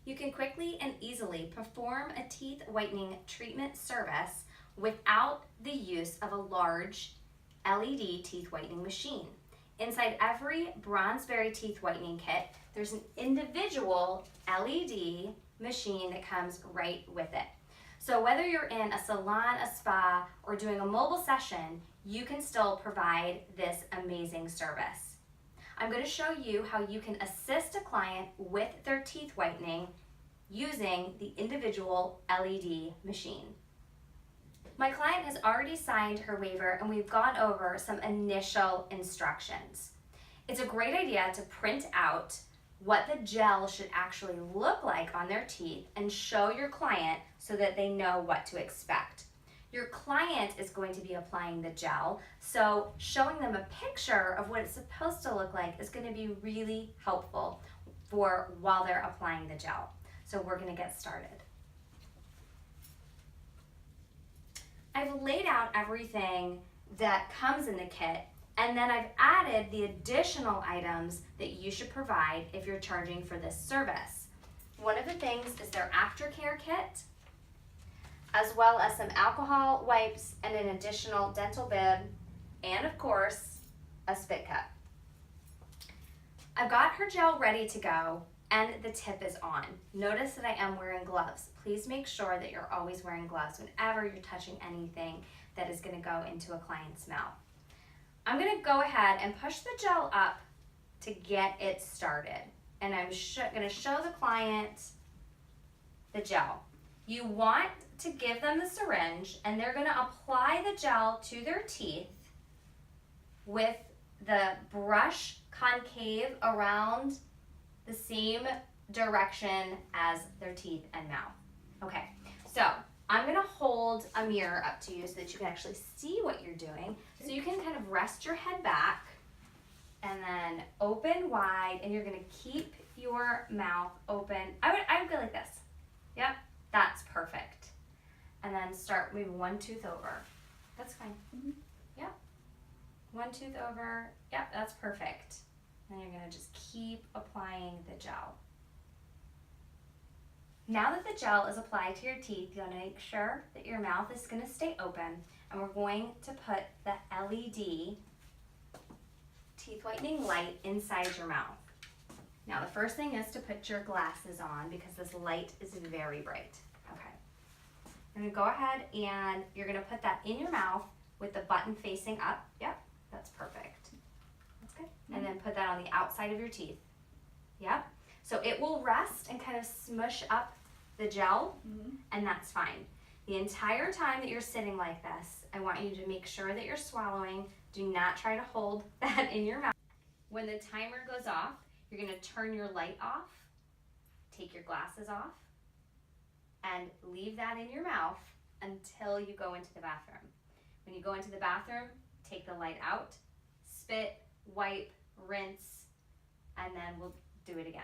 You can quickly and easily perform a teeth whitening treatment service without the use of a large LED teeth whitening machine. Inside every Bronzeberry teeth whitening kit, there's an individual LED machine that comes right with it. So whether you're in a salon, a spa, or doing a mobile session, you can still provide this amazing service. I'm going to show you how you can assist a client with their teeth whitening using the individual LED machine. My client has already signed her waiver and we've gone over some initial instructions. It's a great idea to print out what the gel should actually look like on their teeth and show your client so that they know what to expect. Your client is going to be applying the gel, so showing them a picture of what it's supposed to look like is going to be really helpful for while they're applying the gel. So we're going to get started. I've laid out everything that comes in the kit, and then I've added the additional items that you should provide if you're charging for this service. One of the things is their Aftercare Kit, as well as some alcohol wipes and an additional dental bib, and of course, a spit cup. I've got her gel ready to go, and the tip is on. Notice that I am wearing gloves. Please make sure that you're always wearing gloves whenever you're touching anything that is going to go into a client's mouth. I'm going to go ahead and push the gel up to get it started. And I'm going to show the client the gel. You want to give them the syringe, and they're going to apply the gel to their teeth with the brush concave around the same direction as their teeth and mouth. Okay, so I'm gonna hold a mirror up to you so that you can actually see what you're doing. So you can kind of rest your head back and then open wide, and you're gonna keep your mouth open. I would go like this. Yep, that's perfect. And then start maybe one tooth over. That's fine. Yep. One tooth over. Yep, that's perfect. And you're gonna just keep applying the gel. Now that the gel is applied to your teeth, you want to make sure that your mouth is going to stay open, and we're going to put the LED teeth whitening light inside your mouth. Now the first thing is to put your glasses on because this light is very bright. Okay. I'm going to go ahead and you're going to put that in your mouth with the button facing up. Yep, that's perfect. That's good. And then put that on the outside of your teeth. Yep. So it will rest and kind of smush up the gel, and that's fine. The entire time that you're sitting like this, I want you to make sure that you're swallowing. Do not try to hold that in your mouth. When the timer goes off, you're going to turn your light off, take your glasses off, and leave that in your mouth until you go into the bathroom. When you go into the bathroom, take the light out, spit, wipe, rinse, and then we'll do it again.